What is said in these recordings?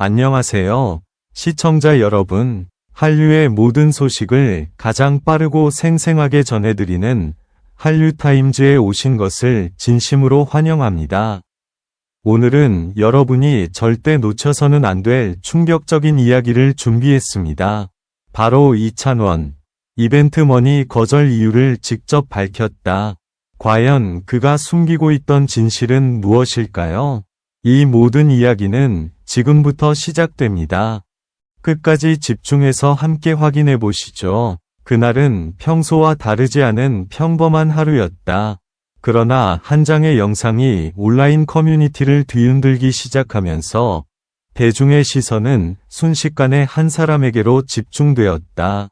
안녕하세요. 시청자 여러분, 한류의 모든 소식을 가장 빠르고 생생하게 전해드리는 한류타임즈에 오신 것을 진심으로 환영합니다. 오늘은 여러분이 절대 놓쳐서는 안 될 충격적인 이야기를 준비했습니다. 바로 이찬원, 이벤트 머니 거절 이유를 직접 밝혔다. 과연 그가 숨기고 있던 진실은 무엇일까요? 이 모든 이야기는 지금부터 시작됩니다. 끝까지 집중해서 함께 확인해 보시죠. 그날은 평소와 다르지 않은 평범한 하루였다. 그러나 한 장의 영상이 온라인 커뮤니티를 뒤흔들기 시작하면서 대중의 시선은 순식간에 한 사람에게로 집중되었다.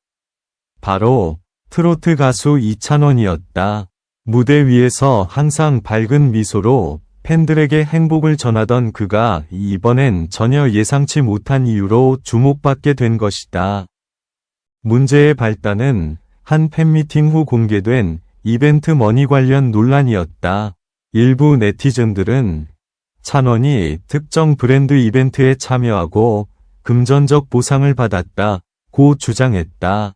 바로 트로트 가수 이찬원이었다. 무대 위에서 항상 밝은 미소로 팬들에게 행복을 전하던 그가 이번엔 전혀 예상치 못한 이유로 주목받게 된 것이다. 문제의 발단은 한 팬미팅 후 공개된 이벤트 머니 관련 논란이었다. 일부 네티즌들은 찬원이 특정 브랜드 이벤트에 참여하고 금전적 보상을 받았다고 주장했다.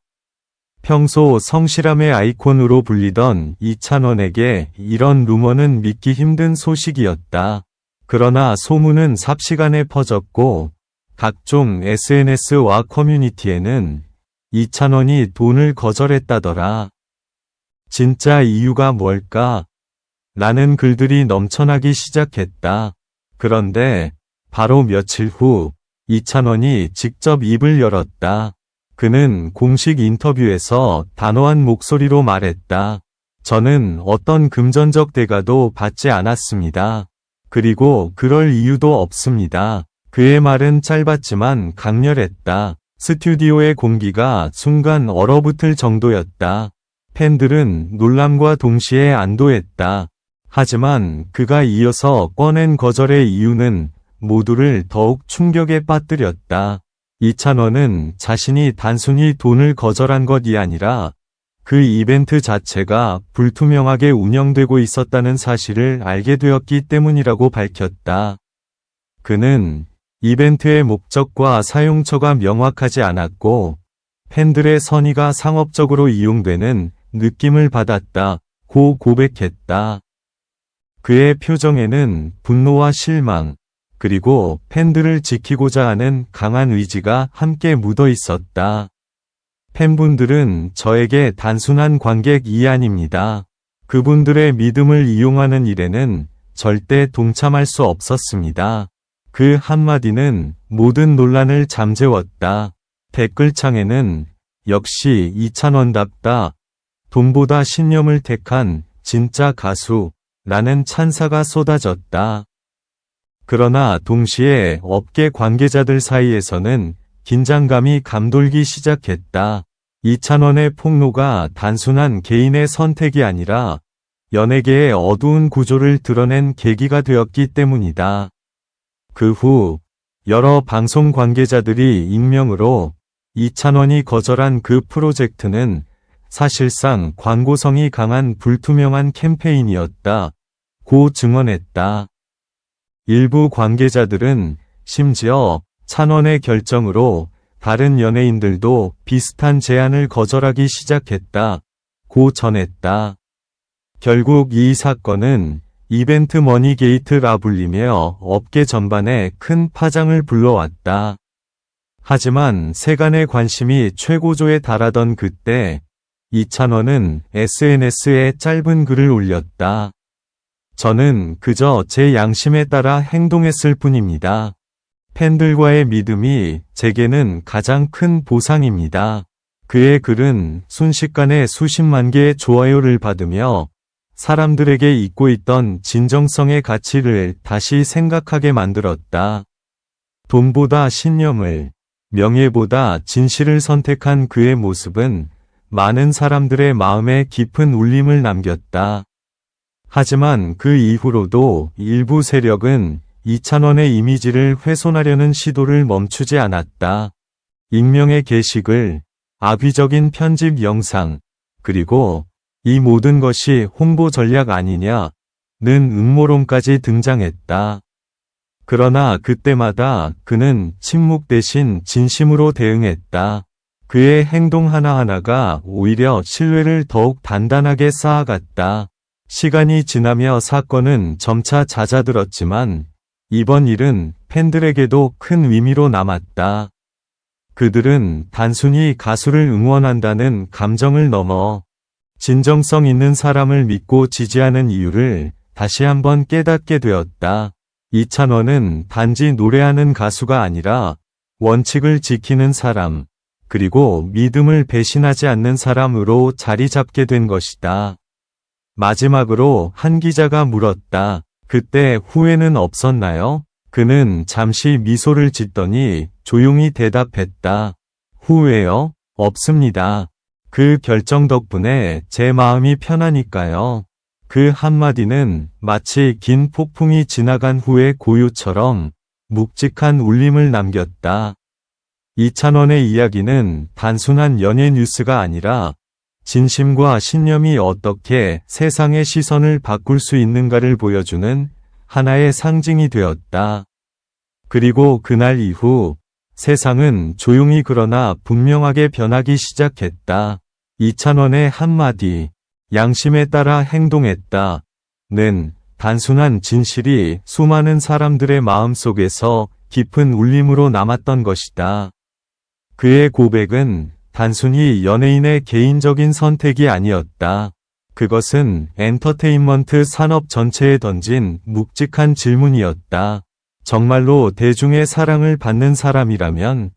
평소 성실함의 아이콘으로 불리던 이찬원에게 이런 루머는 믿기 힘든 소식이었다. 그러나 소문은 삽시간에 퍼졌고 각종 SNS와 커뮤니티에는 이찬원이 돈을 거절했다더라. 진짜 이유가 뭘까? 라는 글들이 넘쳐나기 시작했다. 그런데 바로 며칠 후 이찬원이 직접 입을 열었다. 그는 공식 인터뷰에서 단호한 목소리로 말했다. 저는 어떤 금전적 대가도 받지 않았습니다. 그리고 그럴 이유도 없습니다. 그의 말은 짧았지만 강렬했다. 스튜디오의 공기가 순간 얼어붙을 정도였다. 팬들은 놀람과 동시에 안도했다. 하지만 그가 이어서 꺼낸 거절의 이유는 모두를 더욱 충격에 빠뜨렸다. 이찬원은 자신이 단순히 돈을 거절한 것이 아니라 그 이벤트 자체가 불투명하게 운영되고 있었다는 사실을 알게 되었기 때문이라고 밝혔다. 그는 이벤트의 목적과 사용처가 명확하지 않았고 팬들의 선의가 상업적으로 이용되는 느낌을 받았다고 고백했다. 그의 표정에는 분노와 실망, 그리고 팬들을 지키고자 하는 강한 의지가 함께 묻어 있었다. 팬분들은 저에게 단순한 관객이 아닙니다. 그분들의 믿음을 이용하는 일에는 절대 동참할 수 없었습니다. 그 한마디는 모든 논란을 잠재웠다. 댓글창에는 역시 이찬원답다. 돈보다 신념을 택한 진짜 가수 라는 찬사가 쏟아졌다. 그러나 동시에 업계 관계자들 사이에서는 긴장감이 감돌기 시작했다. 이찬원의 폭로가 단순한 개인의 선택이 아니라 연예계의 어두운 구조를 드러낸 계기가 되었기 때문이다. 그 후 여러 방송 관계자들이 익명으로 이찬원이 거절한 그 프로젝트는 사실상 광고성이 강한 불투명한 캠페인이었다고 증언했다. 일부 관계자들은 심지어 찬원의 결정으로 다른 연예인들도 비슷한 제안을 거절하기 시작했다고 전했다. 결국 이 사건은 이벤트 머니 게이트라 불리며 업계 전반에 큰 파장을 불러왔다. 하지만 세간의 관심이 최고조에 달하던 그때 이찬원은 SNS에 짧은 글을 올렸다. 저는 그저 제 양심에 따라 행동했을 뿐입니다. 팬들과의 믿음이 제게는 가장 큰 보상입니다. 그의 글은 순식간에 수십만 개의 좋아요를 받으며 사람들에게 잊고 있던 진정성의 가치를 다시 생각하게 만들었다. 돈보다 신념을, 명예보다 진실을 선택한 그의 모습은 많은 사람들의 마음에 깊은 울림을 남겼다. 하지만 그 이후로도 일부 세력은 이찬원의 이미지를 훼손하려는 시도를 멈추지 않았다. 익명의 게시글, 악의적인 편집 영상, 그리고 이 모든 것이 홍보 전략 아니냐는 음모론까지 등장했다. 그러나 그때마다 그는 침묵 대신 진심으로 대응했다. 그의 행동 하나하나가 오히려 신뢰를 더욱 단단하게 쌓아갔다. 시간이 지나며 사건은 점차 잦아들었지만 이번 일은 팬들에게도 큰 의미로 남았다. 그들은 단순히 가수를 응원한다는 감정을 넘어 진정성 있는 사람을 믿고 지지하는 이유를 다시 한번 깨닫게 되었다. 이찬원은 단지 노래하는 가수가 아니라 원칙을 지키는 사람, 그리고 믿음을 배신하지 않는 사람으로 자리 잡게 된 것이다. 마지막으로 한 기자가 물었다. 그때 후회는 없었나요? 그는 잠시 미소를 짓더니 조용히 대답했다. 후회요? 없습니다. 그 결정 덕분에 제 마음이 편하니까요. 그 한마디는 마치 긴 폭풍이 지나간 후의 고요처럼 묵직한 울림을 남겼다. 이찬원의 이야기는 단순한 연예 뉴스가 아니라 진심과 신념이 어떻게 세상의 시선을 바꿀 수 있는가를 보여주는 하나의 상징이 되었다. 그리고 그날 이후 세상은 조용히 그러나 분명하게 변하기 시작했다. 이찬원의 한마디, 양심에 따라 행동했다. 는 단순한 진실이 수많은 사람들의 마음속에서 깊은 울림으로 남았던 것이다. 그의 고백은 단순히 연예인의 개인적인 선택이 아니었다. 그것은 엔터테인먼트 산업 전체에 던진 묵직한 질문이었다. 정말로 대중의 사랑을 받는 사람이라면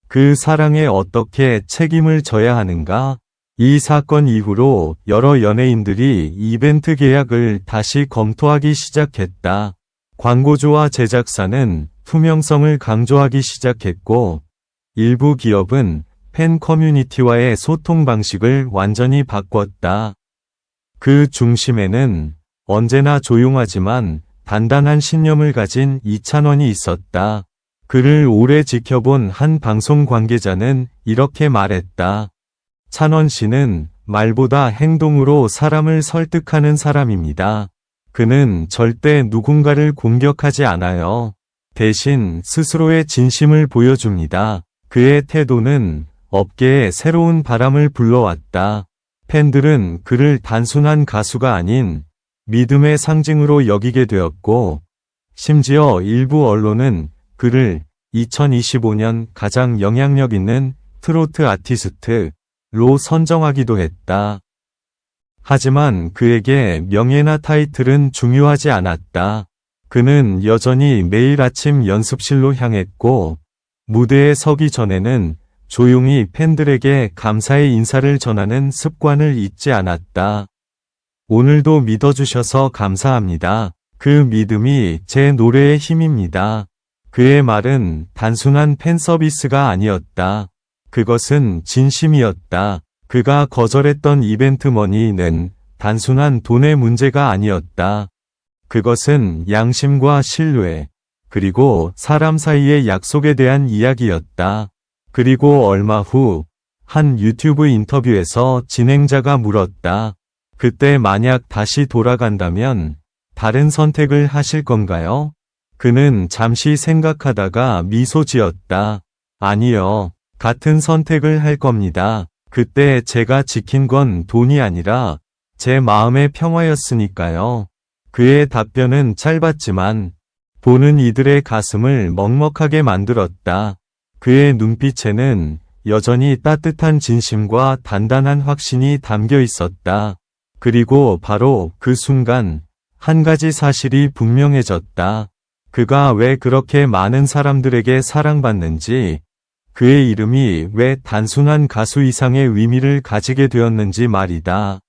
그 사랑에 어떻게 책임을 져야 하는가? 이 사건 이후로 여러 연예인들이 이벤트 계약을 다시 검토하기 시작했다. 광고주와 제작사는 투명성을 강조하기 시작했고, 일부 기업은 팬 커뮤니티와의 소통 방식을 완전히 바꿨다. 그 중심에는 언제나 조용하지만 단단한 신념을 가진 이찬원이 있었다. 그를 오래 지켜본 한 방송 관계자는 이렇게 말했다. 찬원 씨는 말보다 행동으로 사람을 설득하는 사람입니다. 그는 절대 누군가를 공격하지 않아요. 대신 스스로의 진심을 보여줍니다. 그의 태도는 업계에 새로운 바람을 불러왔다. 팬들은 그를 단순한 가수가 아닌 믿음의 상징으로 여기게 되었고, 심지어 일부 언론은 그를 2025년 가장 영향력 있는 트로트 아티스트로 선정하기도 했다. 하지만 그에게 명예나 타이틀은 중요하지 않았다. 그는 여전히 매일 아침 연습실로 향했고, 무대에 서기 전에는 조용히 팬들에게 감사의 인사를 전하는 습관을 잊지 않았다. 오늘도 믿어주셔서 감사합니다. 그 믿음이 제 노래의 힘입니다. 그의 말은 단순한 팬 서비스가 아니었다. 그것은 진심이었다. 그가 거절했던 이벤트 머니는 단순한 돈의 문제가 아니었다. 그것은 양심과 신뢰, 그리고 사람 사이의 약속에 대한 이야기였다. 그리고 얼마 후, 한 유튜브 인터뷰에서 진행자가 물었다. 그때 만약 다시 돌아간다면 다른 선택을 하실 건가요? 그는 잠시 생각하다가 미소 지었다. 아니요. 같은 선택을 할 겁니다. 그때 제가 지킨 건 돈이 아니라 제 마음의 평화였으니까요. 그의 답변은 짧았지만 보는 이들의 가슴을 먹먹하게 만들었다. 그의 눈빛에는 여전히 따뜻한 진심과 단단한 확신이 담겨 있었다. 그리고 바로 그 순간 한 가지 사실이 분명해졌다. 그가 왜 그렇게 많은 사람들에게 사랑받는지, 그의 이름이 왜 단순한 가수 이상의 의미를 가지게 되었는지 말이다.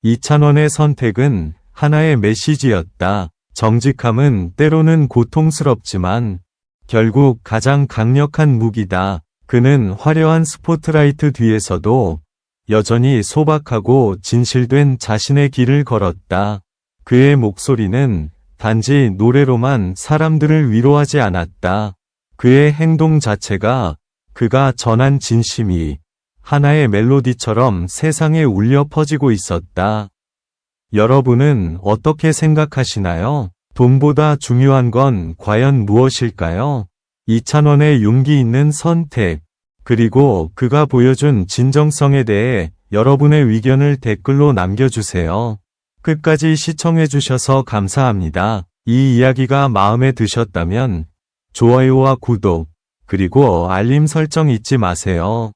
이찬원의 선택은 하나의 메시지였다. 정직함은 때로는 고통스럽지만 결국 가장 강력한 무기다. 그는 화려한 스포트라이트 뒤에서도 여전히 소박하고 진실된 자신의 길을 걸었다. 그의 목소리는 단지 노래로만 사람들을 위로하지 않았다. 그의 행동 자체가 그가 전한 진심이 하나의 멜로디처럼 세상에 울려 퍼지고 있었다. 여러분은 어떻게 생각하시나요? 돈보다 중요한 건 과연 무엇일까요? 이찬원의 용기 있는 선택, 그리고 그가 보여준 진정성에 대해 여러분의 의견을 댓글로 남겨주세요. 끝까지 시청해주셔서 감사합니다. 이 이야기가 마음에 드셨다면 좋아요와 구독, 그리고 알림 설정 잊지 마세요.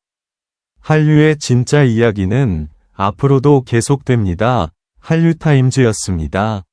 한류의 진짜 이야기는 앞으로도 계속됩니다. 한류타임즈였습니다.